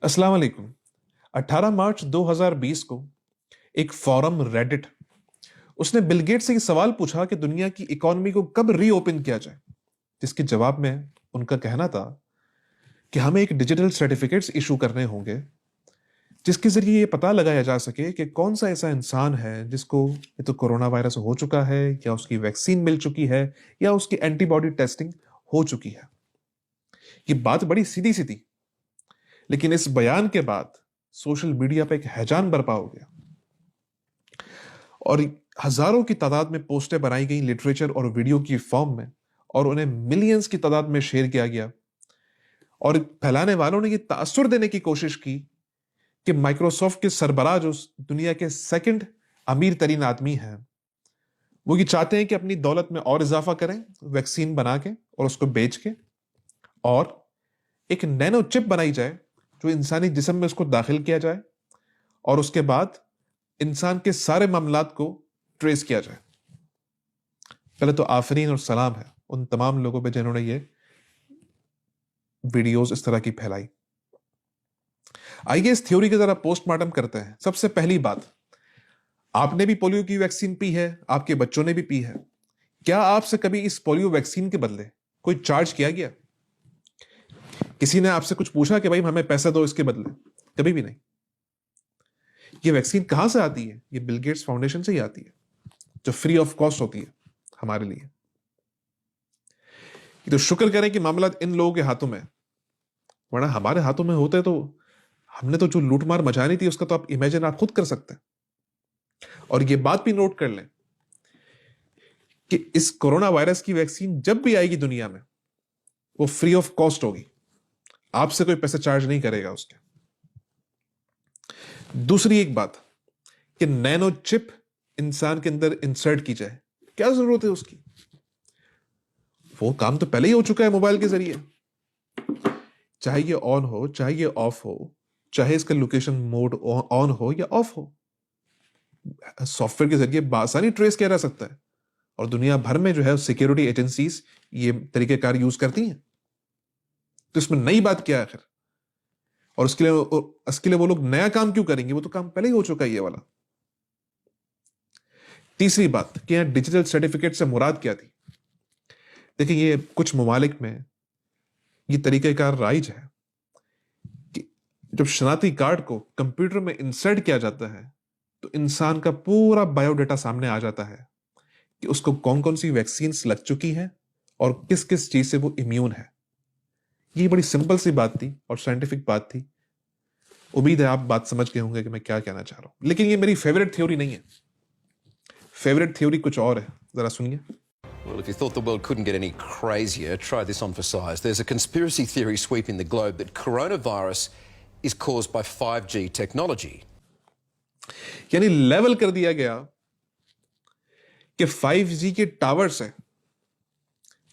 अस्सलाम वालेकुम। 18 मार्च 2020 को एक फोरम रेडिट उसने बिल गेट से ये सवाल पूछा कि दुनिया की इकोनॉमी को कब रीओपन किया जाए, जिसके जवाब में उनका कहना था कि हमें एक डिजिटल सर्टिफिकेट्स इशू करने होंगे जिसके जरिए ये पता लगाया जा सके कि कौन सा ऐसा इंसान है जिसको ये तो कोरोना वायरस हो चुका है या उसकी वैक्सीन मिल चुकी है या उसकी एंटीबॉडी टेस्टिंग हो चुकी है। ये बात बड़ी सीधी सी थी, लेकिन इस बयान के बाद सोशल मीडिया पे एक हैजान बरपा हो गया और हजारों की तादाद में पोस्टें बनाई गई लिटरेचर और वीडियो की फॉर्म में, और उन्हें मिलियंस की तादाद में शेयर किया गया। और फैलाने वालों ने यह तासुर देने की कोशिश की कि माइक्रोसॉफ्ट के सरबराह जो दुनिया के सेकंड अमीर तरीन आदमी हैं, वो ये चाहते हैं कि अपनी दौलत में और इजाफा करें वैक्सीन बना के और उसको बेच के, और एक नैनो चिप बनाई जाए जो इंसानी जिस्म में उसको दाखिल किया जाए और उसके बाद इंसान के सारे मामलात को ट्रेस किया जाए। पहले तो आफरीन और सलाम है उन तमाम लोगों पे जिन्होंने ये वीडियोस इस तरह की फैलाई। आइए इस थ्योरी का जरा पोस्टमार्टम करते हैं। सबसे पहली बात, आपने भी पोलियो की वैक्सीन पी है, आपके बच्चों ने भी पी है। क्या आपसे कभी इस पोलियो वैक्सीन के बदले कोई चार्ज किया गया? किसी ने आपसे कुछ पूछा कि भाई हमें पैसा दो इसके बदले? कभी भी नहीं। ये वैक्सीन कहां से आती है? ये बिल गेट्स फाउंडेशन से ही आती है, जो फ्री ऑफ कॉस्ट होती है हमारे लिए। तो शुक्र करें कि मामला इन लोगों के हाथों में, वरना हमारे हाथों में होते तो हमने तो जो लूटमार मचानी थी उसका तो आप इमेजिन आप खुद कर सकते हैं। और ये बात भी नोट कर लें कि इस कोरोना वायरस की वैक्सीन जब भी आएगी दुनिया में, वो फ्री ऑफ कॉस्ट होगी, आपसे कोई पैसे चार्ज नहीं करेगा उसके। दूसरी एक बात कि नैनो चिप इंसान के अंदर इंसर्ट की जाए, क्या जरूरत है उसकी? वो काम तो पहले ही हो चुका है मोबाइल के जरिए। चाहे ये ऑन हो, चाहे ये ऑफ हो, चाहे इसका लोकेशन मोड ऑन हो या ऑफ हो, सॉफ्टवेयर के जरिए बासानी ट्रेस किया जा सकता है। और दुनिया भर में जो है सिक्योरिटी एजेंसीज ये तरीकेकार यूज करती हैं। तो इसमें नई बात क्या है आखिर? और उसके लिए वो लोग नया काम क्यों करेंगे? वो तो काम पहले ही हो चुका है ये वाला। तीसरी बात कि यहां डिजिटल सर्टिफिकेट से मुराद क्या थी? देखिए, ये कुछ ममालिक में ये तरीकेकार राइज है कि जब शनाख्ती कार्ड को कंप्यूटर में इंसर्ट किया जाता है तो इंसान का पूरा बायोडाटा सामने आ जाता है कि उसको कौन कौन सी वैक्सीन लग चुकी हैं और किस किस चीज से वो इम्यून है। ये बड़ी सिंपल सी बात थी और साइंटिफिक बात थी। उम्मीद है आप बात समझ गए होंगे कि मैं क्या कहना चाह रहा हूं। लेकिन ये मेरी फेवरेट थ्योरी नहीं है। फेवरेट थ्योरी कुछ और है, जरा सुनिए। Well, if you thought the world couldn't get any crazier, try this on for size. There's a conspiracy theory sweeping the globe that coronavirus is caused by 5G technology. यानी level कर दिया गया कि 5G के tower से,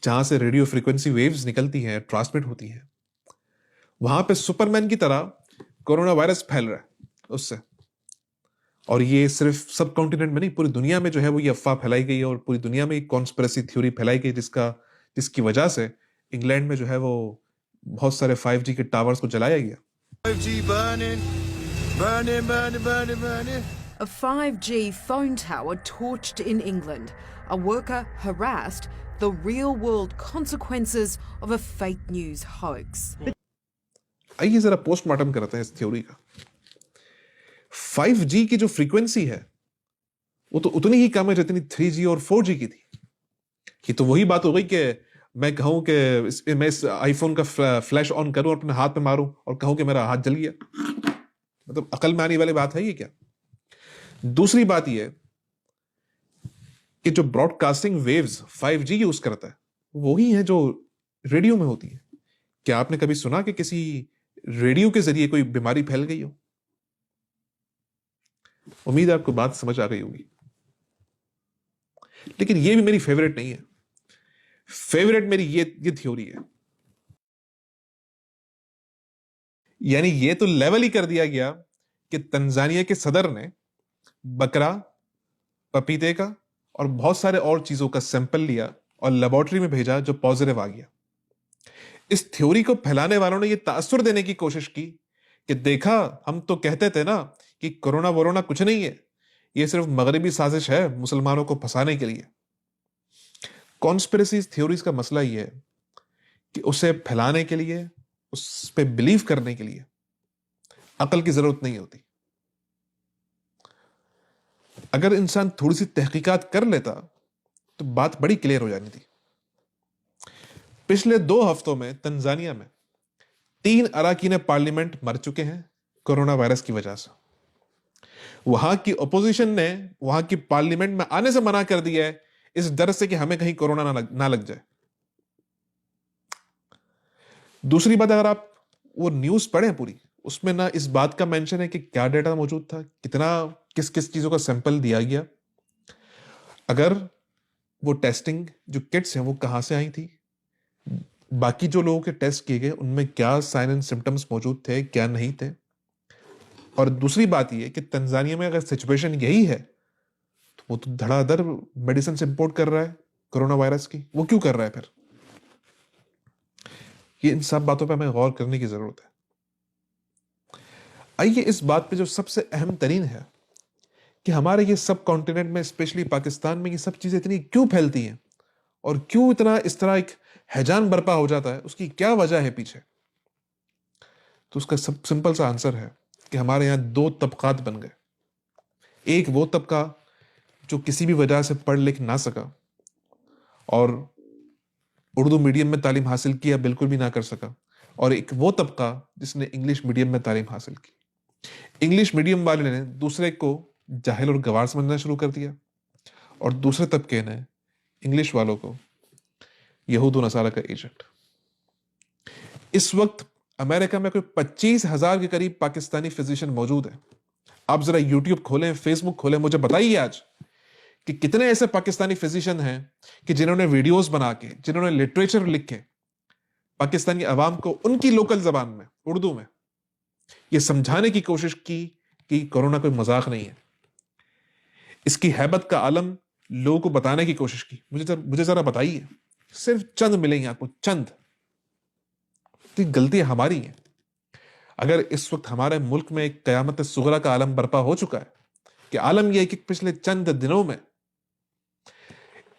जहां से radio frequency waves निकलती हैं, ट्रांसमिट होती हैं, वहां पे सुपरमैन की तरह कोरोना वायरस फैल रहा है उससे। और ये सिर्फ सब कॉन्टिनेंट में नहीं, पूरी दुनिया में जो है वो ये अफवाह फैलाई गई है और पूरी दुनिया में एक कॉन्स्पिरेसी थ्योरी फैलाई गई जिसकी वजह से इंग्लैंड में जो है वो बहुत सारे 5G के टावर्स को जलाया गया। 5G burning, burning, burning, burning, burning. A 5G phone tower torched in England. A worker harassed. The real-world consequences of a fake news hoax. आइए जरा पोस्टमार्टम करते हैं इस थ्योरी का। 5G की जो फ्रीक्वेंसी है वो तो उतनी ही कम है जितनी 3G और 4G की थी। ये तो वही बात हो गई कि मैं कहूं कि मैं इस आईफोन का फ्लैश ऑन करूं और अपने हाथ पे मारूं और कहूं कि मेरा हाथ जल गया। मतलब अकल में आने वाली बात है ये क्या? दूसरी बात ये कि जो ब्रॉडकास्टिंग वेव्स 5G यूज करता है वही है जो रेडियो में होती है। क्या आपने कभी सुना कि किसी रेडियो के जरिए कोई बीमारी फैल गई हो? उम्मीद है आपको बात समझ आ गई होगी। लेकिन ये भी मेरी फेवरेट नहीं है। फेवरेट मेरी ये थ्योरी है। यानी ये तो लेवल ही कर दिया गया कि तंजानिया के सदर ने बकरा, पपीते का और बहुत सारे और चीजों का सैंपल लिया और लेबोरेटरी में भेजा जो पॉजिटिव आ गया। इस थ्योरी को फैलाने वालों ने यह तासुर देने की कोशिश की कि देखा, हम तो कहते थे ना कि कोरोना वोरोना कुछ नहीं है, ये सिर्फ मगरबी साजिश है मुसलमानों को फंसाने के लिए। कॉन्स्पिरेसी थ्योरीज का मसला ये है कि उसे फैलाने के लिए, उस पे बिलीव करने के लिए अकल की जरूरत नहीं होती। अगर इंसान थोड़ी सी तहकीकात कर लेता तो बात बड़ी क्लियर हो जानी थी। पिछले 2 हफ्तों में तंजानिया में 3 अराकीन पार्लियामेंट मर चुके हैं कोरोना वायरस की वजह से। वहां की अपोजिशन ने वहां की पार्लियामेंट में आने से मना कर दिया है इस डर से कि हमें कहीं कोरोना ना लग जाए। दूसरी बात, अगर आप वो न्यूज पढ़ें पूरी, उसमें ना इस बात का मेंशन है कि क्या डेटा मौजूद था, कितना किस किस चीजों का सैंपल दिया गया, अगर वो टेस्टिंग जो किट्स हैं वो कहां से आई थी, बाकी जो लोगों के टेस्ट किए गए उनमें क्या साइन एंड सिम्टम्स मौजूद थे, क्या नहीं थे। और दूसरी बात यह कि तंजानिया में अगर सिचुएशन यही है तो वो तो धड़ाधड़ मेडिसिन इंपोर्ट कर रहा है कोरोना वायरस की, वो क्यों कर रहा है फिर? ये इन सब बातों पे हमें गौर करने की जरूरत है। आइए इस बात पे जो सबसे अहम तरीन है कि हमारे ये सब कॉन्टिनेंट में, स्पेशली पाकिस्तान में, ये सब चीजें इतनी क्यों फैलती हैं और क्यों इतना इस तरह एक हैजान बर्पा हो जाता है, उसकी क्या वजह है पीछे? तो उसका सब सिंपल सा आंसर है कि हमारे यहां 2 तबकात बन गए। एक वो तबका जो किसी भी वजह से पढ़ लिख ना सका और उर्दू मीडियम में तालीम हासिल की या बिल्कुल भी ना कर सका, और एक वो तबका जिसने इंग्लिश मीडियम में तालीम हासिल की। इंग्लिश मीडियम वाले ने दूसरे को जाहिल और गवार समझना शुरू कर दिया और दूसरे तबके ने इंग्लिश वालों को यहूद और नसारा का एजेंट। इस वक्त अमेरिका में कोई 25,000 के करीब पाकिस्तानी फिजिशियन मौजूद है। आप जरा यूट्यूब खोलें, फेसबुक खोलें, मुझे बताइए आज कि कितने ऐसे पाकिस्तानी फिजिशियन हैं कि जिन्होंने वीडियोस बना के, जिन्होंने लिटरेचर लिख के पाकिस्तानी अवाम को उनकी लोकल जबान में, उर्दू में, यह समझाने की कोशिश की कि कोरोना कोई मजाक नहीं है, इसकी हैबत का आलम लोगों को बताने की कोशिश की। मुझे जरा बताइए, सिर्फ चंद मिलेंगे आपको, चंद। तो गलतियां हमारी हैं। अगर इस वक्त हमारे मुल्क में एक कयामत सुगरा का आलम बर्पा हो चुका है कि आलम यह है कि पिछले चंद दिनों में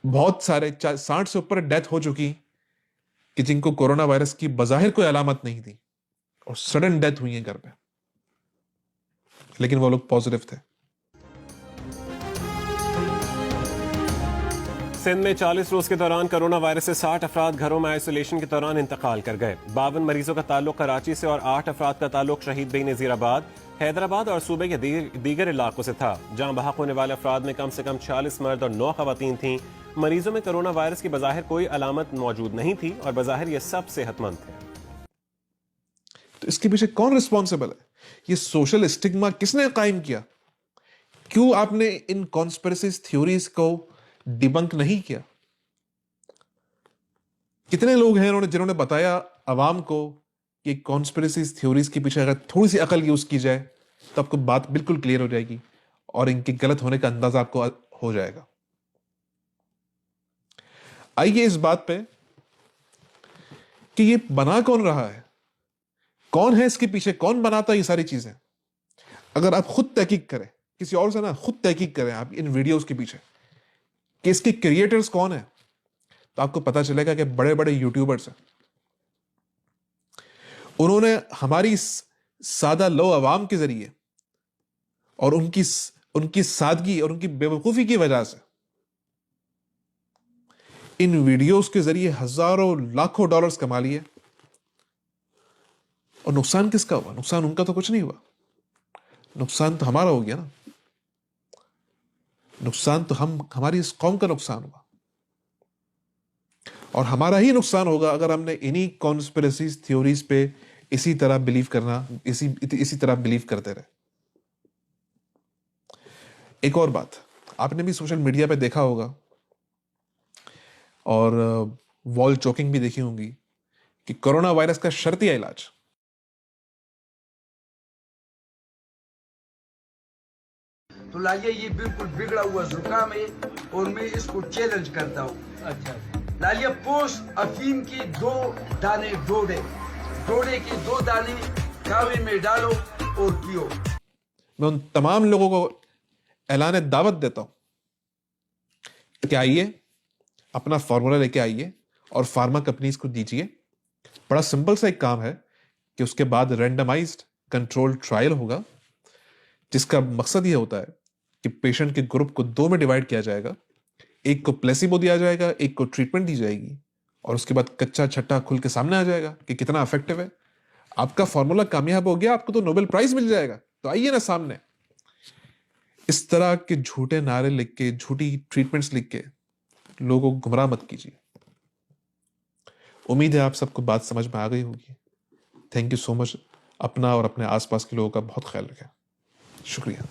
बहुत सारे 60 से ऊपर डेथ हो चुकी कि जिनको कोरोना वायरस की बजाहिर कोई अलामत नहीं थी और सडन डेथ हुई है घर पे, लेकिन वो लोग पॉजिटिव थे। सिंध में 40 रोज के दौरान कोरोना वायरस से 60 अफराद घरों में आइसोलेशन के दौरान इंतकाल कर गए। 52 मरीजों का ताल्लुक कराची से और 8 अफराद का ताल्लुक शहीद बी नजीराबाद, हैदराबाद और सूबे के दीगर इलाकों से था। जहां बहक होने वाले अफराद में कम से कम 40 मर्द और 9 खवातीन थीं। मरीजों में कोरोना वायरस की बजाहिर कोई अलामत मौजूद नहीं थी और बजाहिर ये सब सेहतमंद थे। तो इसके पीछे कौन रिस्पॉन्सिबल है? ये सोशल स्टिग्मा किसने कायम किया? क्यों आपने इन कॉन्स्पिरेसी थ्योरीज को डिबंक नहीं किया? कितने लोग हैं जिन्होंने बताया अवाम को कि कॉन्स्पिरेसी थ्योरीज के पीछे अगर थोड़ी सी अकल यूज की जाए तो आपको बात बिल्कुल क्लियर हो जाएगी और इनके गलत होने का अंदाजा आपको हो जाएगा। आइए इस बात पे कि ये बना कौन रहा है, कौन है इसके पीछे, कौन बनाता है ये सारी चीजें। अगर आप खुद तहकीक करें, किसी और से ना, खुद तहकीक करें आप इन वीडियोस के पीछे कि इसके क्रिएटर्स कौन है, तो आपको पता चलेगा कि बड़े बड़े यूट्यूबर्स हैं। उन्होंने हमारी सादा लो अवाम के जरिए और उनकी सादगी और उनकी बेवकूफी की वजह से इन वीडियोस के जरिए हजारों लाखों डॉलर्स कमा लिए। और नुकसान किसका हुआ? नुकसान उनका तो कुछ नहीं हुआ, नुकसान तो हमारा हो गया ना। नुकसान तो हमारी इस कौम का नुकसान हुआ और हमारा ही नुकसान होगा अगर हमने इन्हीं कॉन्स्पिरेसी थ्योरीज पे इसी तरह बिलीव करते रहे। एक और बात आपने भी सोशल मीडिया पे देखा होगा और वॉल चोकिंग भी देखी होंगी कि कोरोना वायरस का शर्तिया इलाज तो लालिया ये बिल्कुल बिगड़ा हुआ जुकाम है और मैं इसको चैलेंज करता हूँ। अच्छा लालिया, पोस्ट अफीम की 2 दाने डोडे के 2 दाने कावे में डालो और पियो। मैं उन तमाम लोगों को ऐलान दावत देता हूं कि आइए, अपना फॉर्मूला लेके आइए और फार्मा कंपनीज को दीजिए। बड़ा सिंपल सा एक काम है कि उसके बाद रैंडमाइज्ड कंट्रोल ट्रायल होगा, जिसका मकसद ये होता है कि पेशेंट के ग्रुप को 2 में डिवाइड किया जाएगा। एक को प्लेसिबो दिया जाएगा, एक को ट्रीटमेंट दी जाएगी, और उसके बाद कच्चा छट्टा खुल के सामने आ जाएगा कि कितना इफेक्टिव है। आपका फॉर्मूला कामयाब हो गया, आपको तो नोबेल प्राइज मिल जाएगा। तो आइए ना सामने। इस तरह के झूठे नारे लिख के, झूठी ट्रीटमेंट्स लिख के लोगों को गुमराह मत कीजिए। उम्मीद है आप सबको बात समझ में आ गई होगी। Thank you so much. अपना और अपने आसपास के लोगों का बहुत ख्याल रखें। शुक्रिया।